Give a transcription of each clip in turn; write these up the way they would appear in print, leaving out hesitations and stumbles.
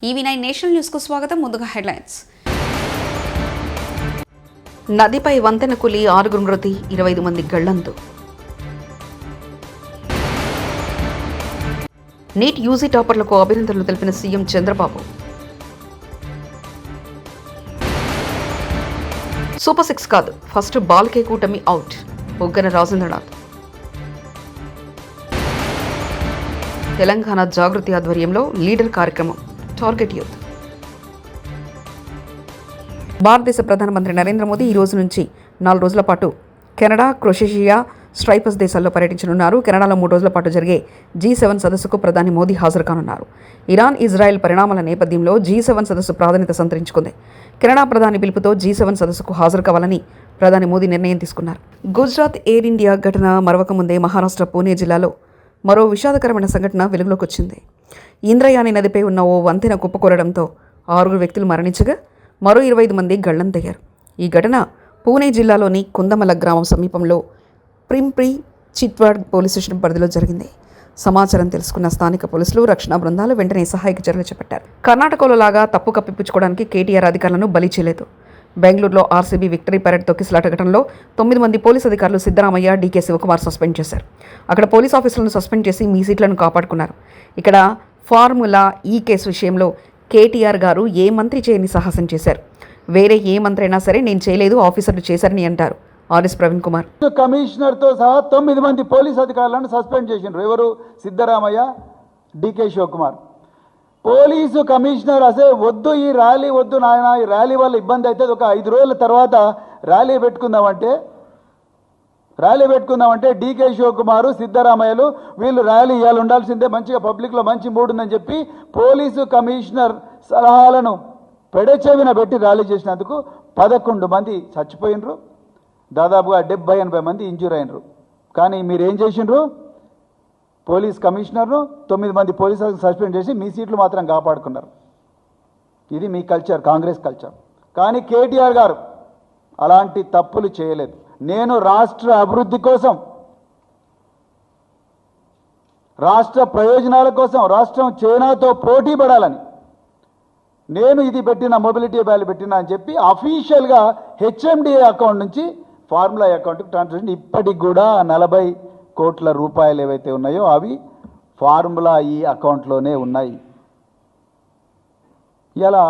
ఈవీ9 national news కు స్వాగతం. ముందుగా హెడ్లైన్స్. నదిపై వంతెన కూలి 6 మృతి, 25 మంది గల్లంతు. నీట్ యూజీ టాపర్లకు అభినందనలు తెలిపిన సీఎం చంద్రబాబు. సూపర్ 6 కాదు, ఫస్ట్ బాల్కే కూటమి అవుట్, బుగ్గన రాజేంద్రనాథ్. తెలంగాణ జాగృతి ఆధ్వర్యంలో లీడర్ కార్యక్రమం, టార్గెట్ యూత్. భారతదేశ ప్రధానమంత్రి నరేంద్ర మోదీ ఈ రోజు నుంచి 4 రోజుల పాటు కెనడా, క్రొయేషియా, సైప్రస్ దేశాల్లో పర్యటించనున్నారు. కెనడాలో 3 రోజుల పాటు జరిగే G7 సదస్సుకు ప్రధాని మోదీ హాజరు కానున్నారు. ఇరాన్, ఇజ్రాయెల్ పరిణామాల నేపథ్యంలో G7 సదస్సు ప్రాధాన్యత సంతరించుకుంది. కెనడా ప్రధాని పిలుపుతో G7 సదస్సుకు హాజరు కావాలని ప్రధాని మోదీ నిర్ణయం తీసుకున్నారు. గుజరాత్ ఎయిర్ ఇండియా ఘటన మరవకముందే మహారాష్ట్ర పూణే జిల్లాలో మరో విషాదకరమైన సంఘటన వెలుగులోకి వచ్చింది. ఇంద్రయాని నదిపై ఉన్న ఓ వంతెన కుప్పకూలడంతో 6 వ్యక్తులు మరణించగా మరో 25 మంది గల్లంతయ్యారు. ఈ ఘటన పూణే జిల్లాలోని కుందమల గ్రామం సమీపంలో ప్రింప్రీ చిట్వాడ్ పోలీస్ స్టేషన్ పరిధిలో జరిగింది. సమాచారం తెలుసుకున్న స్థానిక పోలీసులు, రక్షణ బృందాలు వెంటనే సహాయక చర్యలు చేపట్టారు. కర్ణాటకలో లాగా తప్పు కప్పిపుచ్చుకోవడానికి కేటీఆర్ అధికారులను బలి చేయలేదు. బెంగళూరులో ఆర్సీబీ విక్టరీ పరేడ్ తొక్కిసలాట ఘటనలో 9 మంది పోలీసు అధికారులు సిద్ధరామయ్య, డీకే శివకుమార్ సస్పెండ్ చేశారు. అక్కడ పోలీస్ ఆఫీసులను సస్పెండ్ చేసి మీ సీట్లను కాపాడుకున్నారు. ఇక్కడ ఫార్ములా ఈ కేసు విషయంలో కేటీఆర్ గారు ఏ మంత్రి చేయని సాహసం చేశారు. వేరే ఏ మంత్రి అయినా సరే నేను చేయలేదు, ఆఫీసర్లు చేశారని అంటారు ఆర్ఎస్ ప్రవీణ్ కుమార్. కమిషనర్తో సహా 9 మంది పోలీస్ అధికారులను సస్పెండ్ చేసిండ్రు. ఎవరు? Siddaramaiah, DK Shivakumar. Police commissioner అసలు వద్దు, ఈ ర్యాలీ వద్దు నాయన, ఈ ర్యాలీ వల్ల ఇబ్బంది అవుతుంది, ఒక 5 రోజుల తర్వాత ర్యాలీ పెట్టుకుందామంటే డీకే శివకుమారు, సిద్ధరామయ్యలు వీళ్ళు ర్యాలీ ఇవాళ ఉండాల్సిందే, మంచిగా పబ్లిక్లో మంచి మూడ్ ఉందని చెప్పి పోలీసు కమిషనర్ సలహాలను పెడచెవిన పెట్టి ర్యాలీ చేసినందుకు 11 మంది చచ్చిపోయినరు, దాదాపుగా 70-80 మంది ఇంజూర్ అయినరు. కానీ మీరేం చేసిండ్రు? పోలీస్ కమిషనర్ను 9 మంది పోలీసులను సస్పెండ్ చేసి మీ సీట్లు మాత్రం కాపాడుకున్నారు. ఇది మీ కల్చర్, కాంగ్రెస్ కల్చర్. కానీ కేటీఆర్ గారు అలాంటి తప్పులు చేయలేదు. నేను రాష్ట్ర అభివృద్ధి కోసం, రాష్ట్ర ప్రయోజనాల కోసం, రాష్ట్రం చైనాతో పోటీ పడాలని నేను ఇది పెట్టిన, మొబిలిటీ వ్యాల్యూ పెట్టినా అని చెప్పి అఫీషియల్గా హెచ్ఎండిఏ అకౌంట్ నుంచి ఫార్ములా అకౌంట్కి ట్రాన్స్ఫర్. ఇప్పటికి కూడా 40 కోట్ల రూపాయలు ఏవైతే ఉన్నాయో అవి ఫార్ములా ఈ అకౌంట్లోనే ఉన్నాయి. ఇలా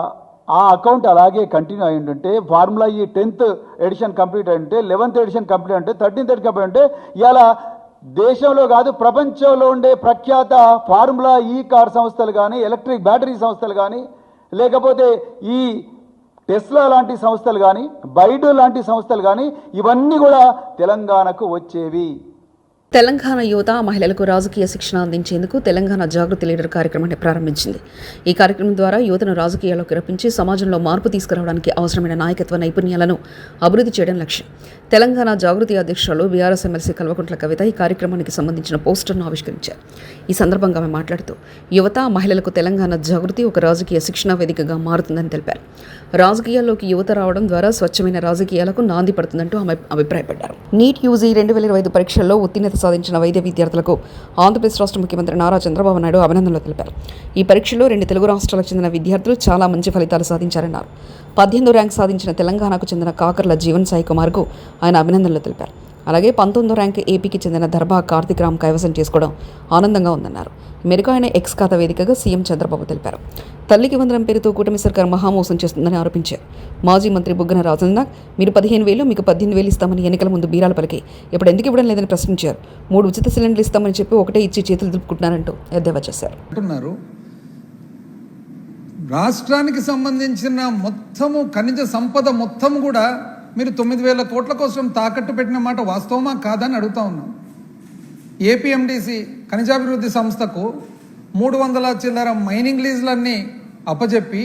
ఆ అకౌంట్ అలాగే కంటిన్యూ అయి ఉంటే, ఫార్ములా ఈ 10th ఎడిషన్ కంప్లీట్ అయి ఉంటే, 11th ఎడిషన్ కంప్లీట్ అయి ఉంటే, 13th ఎడిషన్ కంప్లీట్ ఉంటే ఇలా దేశంలో కాదు ప్రపంచంలో ఉండే ప్రఖ్యాత ఫార్ములా ఈ కార్ సంస్థలు కానీ, ఎలక్ట్రిక్ బ్యాటరీ సంస్థలు కానీ, లేకపోతే ఈ టెస్లా లాంటి సంస్థలు కానీ, బైడు లాంటి సంస్థలు కానీ ఇవన్నీ కూడా తెలంగాణకు వచ్చేవి. తెలంగాణ యువత మహిళలకు రాజకీయ శిక్షణ అందించేందుకు తెలంగాణ జాగృతి లీడర్ కార్యక్రమాన్ని ప్రారంభించింది. ఈ కార్యక్రమం ద్వారా యువతను రాజకీయాల్లోకి రప్పించి సమాజంలో మార్పు తీసుకురావడానికి అవసరమైన నాయకత్వ నైపుణ్యాలను అభివృద్ధి చేయడం లక్ష్యం. తెలంగాణ జాగృతి అధ్యక్షురాలు బీఆర్ఎస్ ఎమ్మెల్సీ కల్వకుంట్ల కవిత ఈ కార్యక్రమానికి సంబంధించిన పోస్టర్ను ఆవిష్కరించారు. ఈ సందర్భంగా ఆమె మాట్లాడుతూ యువత మహిళలకు తెలంగాణ జాగృతి ఒక రాజకీయ శిక్షణ వేదికగా మారుతుందని తెలిపారు. రాజకీయాల్లోకి యువత రావడం ద్వారా స్వచ్ఛమైన రాజకీయాలకు నాంది పడుతుందంటూ ఆమె అభిప్రాయపడ్డారు. నీట్ యూజీ 2025 పరీక్షల్లో ఉత్తీర్ణత సాధించిన వైద్య విద్యార్థులకు ఆంధ్రప్రదేశ్ రాష్ట్ర ముఖ్యమంత్రి నారా చంద్రబాబు నాయుడు అభినందనలు తెలిపారు. ఈ పరీక్షలో 2 తెలుగు రాష్ట్రాలకు చెందిన విద్యార్థులు చాలా మంచి ఫలితాలు సాధించారన్నారు. 18వ ర్యాంక్ సాధించిన తెలంగాణకు చెందిన కాకర్ల జీవన్ సాయి కుమార్కు ఆయన అభినందనలు తెలిపారు. అలాగే 19వ ర్యాంక్ ఏపీకి చెందిన దర్భా కార్తిక్ రామ్ కైవసం చేసుకోవడం ఆనందంగా ఉందన్నారు. ఈ మేరకు ఆయన ఎక్స్ ఖాతా వేదికగా సీఎం చంద్రబాబు తెలిపారు. తల్లికి వందనం పేరుతో కూటమి సర్కార్ మహామోసం చేస్తుందని ఆరోపించారు. మాజీ మంత్రి బుగ్గన రాజేంద్రనాథ్ మీరు 15,000 మీకు 18,000 ఇస్తామని ఎన్నికల ముందు బీరాలు పలికి ఇప్పుడు ఎందుకు ఇవ్వడం లేదని ప్రశ్నించారు. 3 ఉచిత సిలిండర్లు ఇస్తామని చెప్పి ఒకటే ఇచ్చి చేతులు దులుపుకుంటున్నారంటూ ఎద్దేవా చేశారు. రాష్ట్రానికి సంబంధించిన మొత్తము ఖనిజ సంపద మొత్తం కూడా మీరు 9,000 కోట్ల కోసం తాకట్టు పెట్టిన మాట వాస్తవమా కాదని అడుగుతా ఉన్నాం. ఏపీఎండిసి ఖనిజాభివృద్ధి సంస్థకు 300 చిల్లర మైనింగ్ లీజులన్నీ అప్పచెప్పి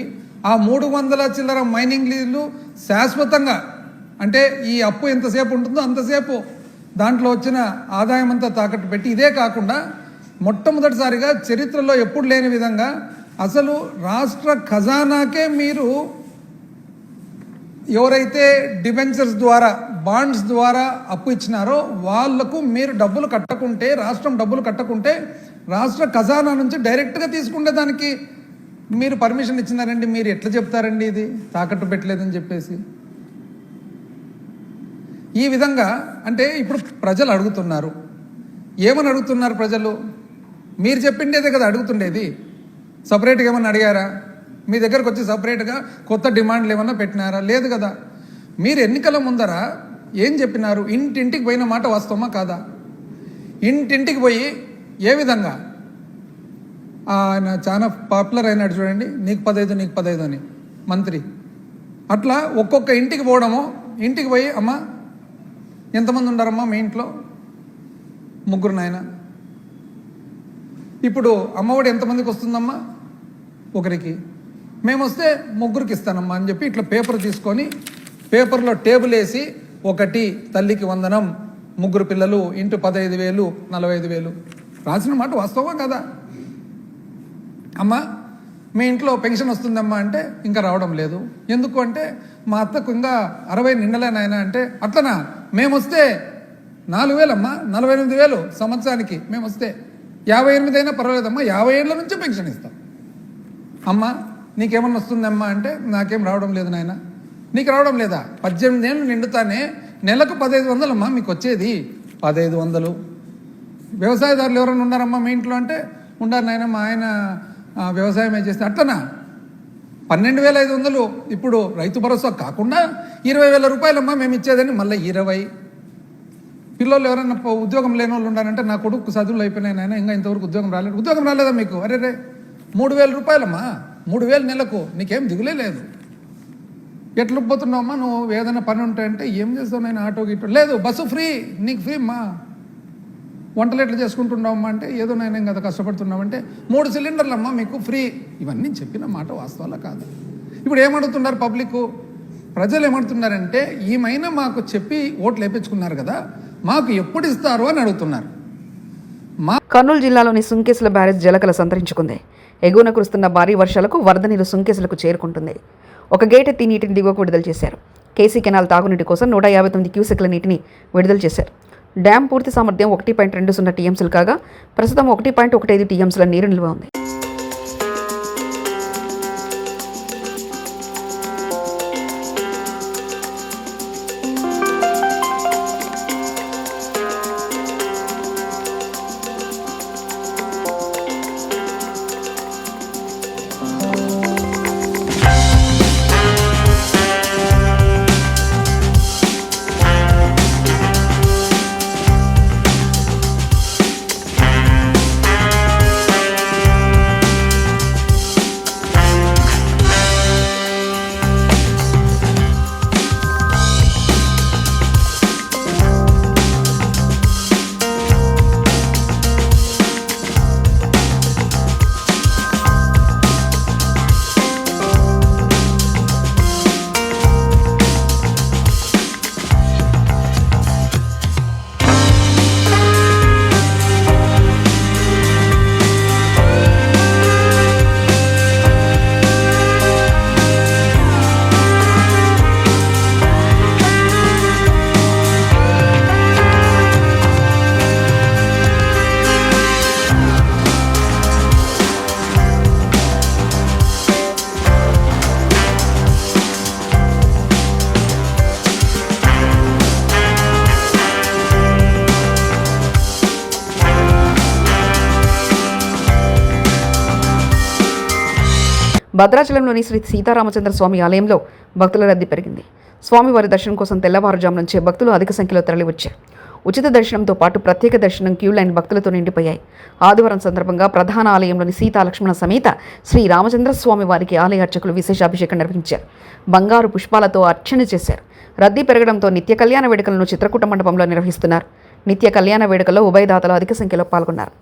ఆ 300 చిల్లర మైనింగ్ లీజులు శాశ్వతంగా, అంటే ఈ అప్పు ఎంతసేపు ఉంటుందో అంతసేపు దాంట్లో వచ్చిన ఆదాయం అంతా తాకట్టు పెట్టి, ఇదే కాకుండా మొట్టమొదటిసారిగా చరిత్రలో ఎప్పుడు లేని విధంగా అసలు రాష్ట్ర ఖజానాకే మీరు ఎవరైతే డిబెంచర్స్ ద్వారా, బాండ్స్ ద్వారా అప్పు ఇచ్చినారో వాళ్లకు మీరు డబ్బులు కట్టకుంటే, రాష్ట్రం డబ్బులు కట్టకుంటే రాష్ట్ర ఖజానా నుంచి డైరెక్ట్గా తీసుకుంటే దానికి మీరు పర్మిషన్ ఇచ్చినారండి, మీరు ఎట్లా చెప్తారండి ఇది తాకట్టు పెట్టలేదని చెప్పేసి? ఈ విధంగా అంటే ఇప్పుడు ప్రజలు అడుగుతున్నారు. ఏమని అడుగుతున్నారు ప్రజలు? మీరు చెప్పిండేదే కదా అడుగుతుండేది. సపరేట్గా ఏమన్నా అడిగారా? మీ దగ్గరకు వచ్చి సపరేట్గా కొత్త డిమాండ్లు ఏమన్నా పెట్టినారా? లేదు కదా. మీరు ఎన్నికల ముందర ఏం చెప్పినారు? ఇంటింటికి పోయిన మాట వాస్తవమా కాదా? ఇంటింటికి పోయి ఏ విధంగా ఆయన చాలా పాపులర్ అయినాడు చూడండి, నీకు 15 నీకు 15 అని మంత్రి. అట్లా ఒక్కొక్క ఇంటికి పోవడము, ఇంటికి పోయి అమ్మా ఎంతమంది ఉండారమ్మా మీ ఇంట్లో? 3 నాయన. ఇప్పుడు అమ్మఒడి ఎంతమందికి వస్తుందమ్మా? 1కి. మేము వస్తే 3కి ఇస్తానమ్మా అని చెప్పి ఇట్లా పేపర్ తీసుకొని పేపర్లో టేబుల్ వేసి 1 తల్లికి వందనం, 3 పిల్లలు ఇంటూ 15,000 45,000 రాసిన మాట వాస్తవమా కదా? అమ్మా మీ ఇంట్లో పెన్షన్ వస్తుందమ్మా అంటే ఇంకా రావడం లేదు. ఎందుకు అంటే మా అత్తకు ఇంకా 60 నిండలేనాయన అంటే అట్లనా? మేము వస్తే 4,000 అమ్మా, 48,000 సంవత్సరానికి మేము వస్తే 58 అయినా పర్వాలేదమ్మా, 50 ఏళ్ళ నుంచే పెన్షన్ ఇస్తాం. అమ్మా నీకేమన్నా వస్తుందమ్మా అంటే నాకేం రావడం లేదు నాయన. నీకు రావడం లేదా? 18 ఏళ్ళు నిండుతానే నెలకు 1,500 అమ్మా మీకు వచ్చేది, 1,500. వ్యవసాయదారులు ఎవరైనా ఉన్నారమ్మా మీ ఇంట్లో అంటే ఉండారు నాయన, మా ఆయన వ్యవసాయమే చేస్తే. అట్లనా? 12,500 ఇప్పుడు రైతు భరోసా కాకుండా 20,000 రూపాయలమ్మా మేము ఇచ్చేదని మళ్ళీ 20. పిల్లలు ఎవరైనా ఉద్యోగం లేని వాళ్ళు ఉన్నారంటే నా కొడుకు చదువులు అయిపోయినాయి నాయన, ఇంకా ఇంతవరకు ఉద్యోగం రాలేదు. ఉద్యోగం రాలేదా మీకు? అరే 3,000 రూపాయలమ్మా, 3,000 నెలకు, నీకేం దిగులే లేదు. ఎట్లా పోతున్నావమ్మా నువ్వు? ఏదైనా పని ఉంటాయంటే ఏం చేస్తావు నేను? ఆటో గిట్టో లేదు, బస్సు ఫ్రీ, నీకు ఫ్రీ అమ్మా. వంటలు ఎట్లా చేసుకుంటున్నావమ్మా అంటే ఏదో నేను కదా కష్టపడుతున్నామంటే 3 సిలిండర్లు అమ్మా మీకు ఫ్రీ. ఇవన్నీ చెప్పిన మాట వాస్తవాలా కాదు? ఇప్పుడు ఏమడుగుతున్నారు పబ్లిక్? ప్రజలు ఏమడుతున్నారంటే ఈమైనా మాకు చెప్పి ఓట్లు వేయించుకున్నారు కదా, మాకు ఎప్పుడు ఇస్తారు అని అడుగుతున్నారు. కర్నూలు జిల్లాలోని సుంకేసుల బ్యారేజ్ జలకల సంతరించుకుంది. ఎగువన కురుస్తున్న భారీ వర్షాలకు వరద నీరు సుంకేసులకు చేరుకుంటుంది. ఒక గేట్ ఎత్తి నీటిని దిగువకు విడుదల చేశారు. కేసీ కెనాల్ తాగునీటి కోసం 159 క్యూసెక్ల నీటిని విడుదల చేశారు. డ్యాం పూర్తి సామర్థ్యం 1.20 టీఎంసీలు కాగా ప్రస్తుతం 1.15 టీఎంసీల నీరు నిల్వ ఉంది. భద్రాచలంలోని శ్రీ సీతారామచంద్ర స్వామి ఆలయంలో భక్తుల రద్దీ పెరిగింది. స్వామివారి దర్శనం కోసం తెల్లవారుజాము నుంచే భక్తులు అధిక సంఖ్యలో తరలివచ్చారు. ఉచిత దర్శనంతో పాటు ప్రత్యేక దర్శనం క్యూ లైన్ భక్తులతో నిండిపోయాయి. ఆదివారం సందర్భంగా ప్రధాన ఆలయంలోని సీతాలక్ష్మణ సమేత శ్రీ రామచంద్ర స్వామి వారికి ఆలయ అర్చకులు విశేషాభిషేకం నిర్వహించారు. బంగారు పుష్పాలతో అర్చన చేశారు. రద్దీ పెరగడంతో నిత్య కళ్యాణ వేడుకలను చిత్రకూట మండపంలో నిర్వహిస్తున్నారు. నిత్య కళ్యాణ వేడుకల్లో ఉభయదాతలు అధిక సంఖ్యలో పాల్గొన్నారు.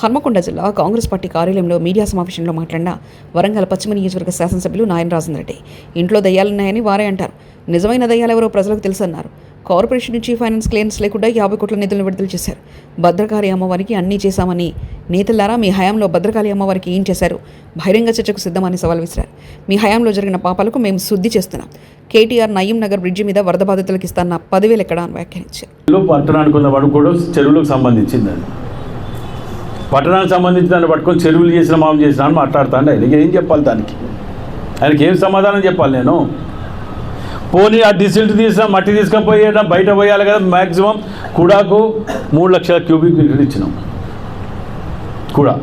హన్మకొండ జిల్లా కాంగ్రెస్ పార్టీ కార్యాలయంలో మీడియా సమావేశంలో మాట్లాడిన వరంగల్ పశ్చిమ నియోజకవర్గ శాసనసభ్యులు నాయన రాజేంద్రరెడ్డి, ఇంట్లో దయ్యాలున్నాయని వారే అంటారు. నిజమైన దయ్యాలెవరో ప్రజలకు తెలుసన్నారు. కార్పొరేషన్ నుంచి ఫైనాన్స్ క్లియరెన్స్ లేకుండా 50 కోట్ల నిధులను విడుదల చేశారు. భద్రకాళి అమ్మవారికి అన్నీ చేశామని నేతలారా మీ హయాంలో భద్రకాళి అమ్మవారికి ఏం చేశారు? బహిరంగ చర్చకు సిద్ధమని సవాల్ విసిరారు. మీ హయాంలో జరిగిన పాపాలకు మేము శుద్ధి చేస్తున్నాం. కేటీఆర్ నయీం నగర్ బ్రిడ్జి మీద వరద బాధితులకు ఇస్తాన్న 10,000 ఎక్కడ అని వ్యాఖ్యానించారు. పట్టణానికి ఉన్న పడుకోవడం చెరువులకు సంబంధించింది. అది పట్టణానికి సంబంధించి దాన్ని పట్టుకొని చెరువులు చేసిన మామూలు చేసిన అని మాట్లాడుతాను. ఆయనకి ఏం చెప్పాలి? దానికి ఆయనకి ఏం సమాధానం చెప్పాలి? నేను పోనీ ఆ డిసిల్ట్ తీసిన మట్టి తీసుకొని పోయేట బయట పోయాలి కదా. మ్యాక్సిమం కూడాకు 3 లక్షల క్యూబిక్ మీటర్లు ఇచ్చినాం. కూడా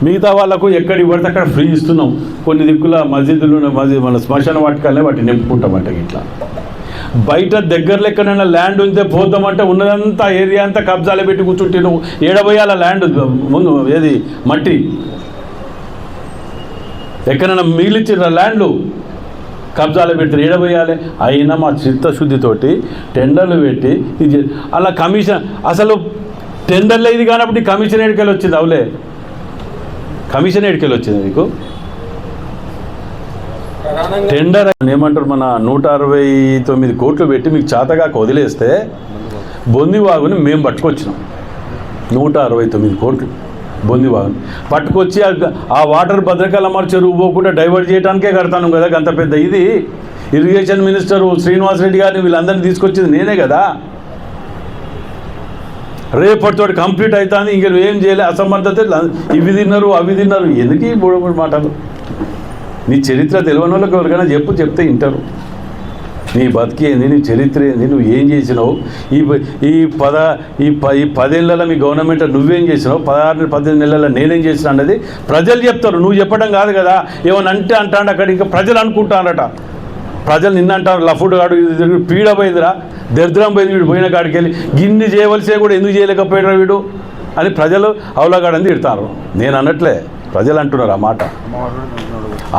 మిగతా వాళ్ళకు ఎక్కడికి పడితే అక్కడ ఫ్రీ ఇస్తున్నాం. కొన్ని దిక్కుల మసీదులు మన శ్మశాన వాటికల్నే వాటిని నింపుకుంటామంట. ఇట్లా బయట దగ్గరలో ఎక్కడైనా ల్యాండ్ ఉంటే పోద్దామంటే ఉన్నదంతా ఏరియా అంతా కబ్జాలు పెట్టి కూర్చుంటే నువ్వు ఏడబోయాల ల్యాండ్ ముందు ఏది మట్టి ఎక్కడైనా మిగిలిచ్చిన ల్యాండ్లు కబ్జాలు పెడతారు, ఏడబోయాలి. అయినా మా చిత్తశుద్ధితోటి టెండర్లు పెట్టి ఇది అలా కమిషన్ అసలు టెండర్లు ఇది కానప్పుడు కమిషన్ ఎడికెళ్ళి వచ్చింది. అవులే కమిషన్ ఎడికెళ్ళి వచ్చింది మీకు టెండర్ ఏమంటారు? మన 169 కోట్లు పెట్టి మీకు చేతగాక వదిలేస్తే బొందివాగుని మేము పట్టుకొచ్చినాం. 169 కోట్లు బొందివాగుని పట్టుకొచ్చి ఆ వాటర్ భద్రకాళమ్మ చెరువు పోకుండా డైవర్ట్ చేయడానికే కడతాను కదా. అంత పెద్ద ఇది ఇరిగేషన్ మినిస్టర్ శ్రీనివాసరెడ్డి గారిని వీళ్ళందరినీ తీసుకొచ్చింది నేనే కదా. రేపటితో కంప్లీట్ అవుతుంది. ఇంక ఏం చేయలే. అసమర్థత ఇవి తిన్నారు అవి తిన్నారు. ఎందుకు ఈ మూడు మాటలు? నీ చరిత్ర తెలియని వాళ్ళకి ఎవరికైనా చెప్తే వింటారు. నీ బతికి ఏంది, నీ చరిత్ర ఏంది, నువ్వు ఏం చేసినావు, ఈ 10 ఏళ్ళలో మీ గవర్నమెంట్ నువ్వేం చేసినావు, 16-18 నెలల్లో నేనేం చేసిన అన్నది ప్రజలు చెప్తారు. నువ్వు చెప్పడం కాదు కదా. ఏమన్నా అంటే అంటాడు అక్కడ, ఇంకా ప్రజలు అనుకుంటారట. ప్రజలు నిన్న అంటారు లఫుడ్ గాడు పీడ పోయిందిరా, దరిద్రం పోయింది వీడు పోయిన కాడికి వెళ్ళి గిన్ని చేయవలసే కూడా ఎందుకు చేయలేకపోయాడు వీడు అని ప్రజలు అవలగాడని తిడతారు. నేను అన్నట్లే ప్రజలు అంటున్నారు ఆ మాట.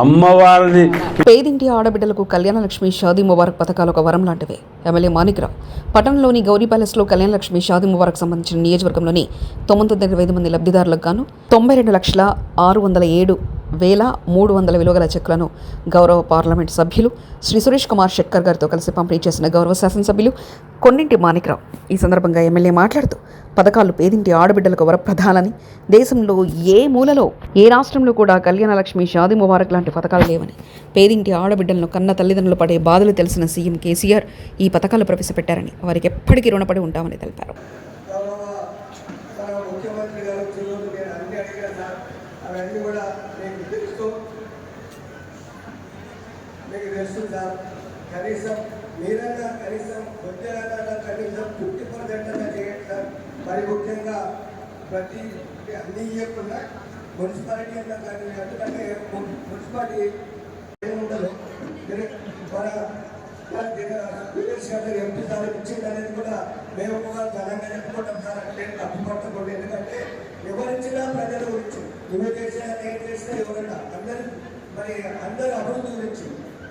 అమ్మవారిని పేదింటి ఆడబిడ్డలకు కళ్యాణలక్ష్మి షాదీ ముబారక్ పథకాలు ఒక వరం లాంటివే. ఎమ్మెల్యే మాణిక్రావు పట్టణంలోని గౌరీ ప్యాలెస్లో కళ్యాణలక్ష్మి షాదీ ముబారక్ సంబంధించిన నియోజకవర్గంలోని 925 మంది లబ్ధిదారులకు గాను 92,607,300 విలువగల చెక్కులను గౌరవ పార్లమెంట్ సభ్యులు శ్రీ సురేష్ కుమార్ షెట్కర్ గారితో కలిసి పంపిణీ చేసిన గౌరవ శాసనసభ్యులు కొన్నింటి మాణిక్రావు ఈ సందర్భంగా ఎమ్మెల్యే మాట్లాడుతూ పథకాలు పేదింటి ఆడబిడ్డలకు వరప్రధాలని, దేశంలో ఏ మూలలో ఏ రాష్ట్రంలో కూడా కళ్యాణలక్ష్మి షాదీ ముబారక్ లాంటి పథకాలు లేవని, పేదింటి ఆడబిడ్డలను కన్న తల్లిదండ్రులు పడే బాధలు తెలిసిన సీఎం కేసీఆర్ ఈ పథకాలు ప్రవేశపెట్టారని, వారికి ఎప్పటికీ రుణపడి ఉంటామని తెలిపారు. కనీసం మీరైనా కనీసం ఉద్యోగాలలో కనీసం 50% చేయండి సార్. మరి ముఖ్యంగా ప్రతి అన్ని ఇవ్వకుండా మున్సిపాలిటీ అన్నా కానీ, ఎందుకంటే మున్సిపాలిటీ ఏముండదు మన ఎంపీ సార్ ఇచ్చింది అనేది కూడా మేము కూడా ఘనంగా చెప్పుకుంటాం సార్. అంటే తప్పుపట్టకూడదు. ఎందుకంటే ఎవరిచ్చినా ప్రజల గురించి, నువ్వు చేసినా నేను చేసినా ఎవరైనా అందరి అభివృద్ధి గురించి,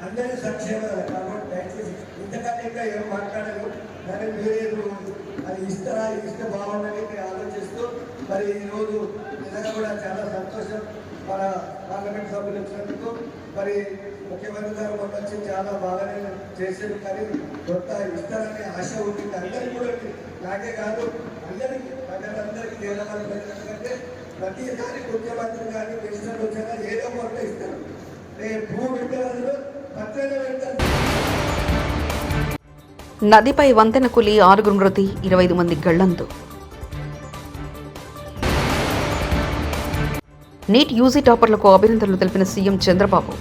అందరి సంక్షేమాలు. కాబట్టి దయచేసి ఇంతకంటే ఇంకా ఏం మాట్లాడను. కానీ మీరేదో అది ఇస్తారా, ఇస్తే బాగుందని మీరు ఆలోచిస్తూ మరి ఈరోజు నిజంగా కూడా చాలా సంతోషం మన పార్లమెంట్ సభ్యులు వచ్చినందుకు. మరి ముఖ్యమంత్రి గారు మొన్న వచ్చి చాలా బాగానే చేసేది, కానీ కొత్త ఇస్తారనే ఆశ ఉంటుంది అందరికీ కూడా. నాకే కాదు, అందరికీ ప్రజలందరికీ దేవాలయం. ఎందుకంటే ప్రతిసారి ముఖ్యమంత్రి కానీ మినిస్టర్ వచ్చినా ఏదో కొంత ఇస్తారు. భూమి పెట్టేవాళ్ళు పత్రిక పెడతారు. నదిపై వంతెన కూలి 6 మృతి, 25 మంది గళ్లంతు. నీట్ యూజీ టాపర్లకు అభినందనలు తెలిపిన సీఎం చంద్రబాబు.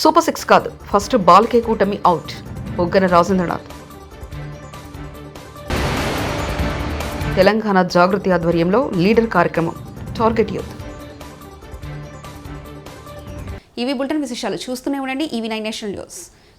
సూపర్ 6 కాదు, ఫస్ట్ బాల్కే కూటమి అవుట్, బుగ్గన రాజేంద్రనాథ్. తెలంగాణ జాగృతి ఆధ్వర్యంలో లీడర్ కార్యక్రమం టార్గెట్ యూత్. ఇవి బులెటిన్ విశేషాలు. చూస్తూనే ఉండండి EV9 నేషనల్ న్యూస్.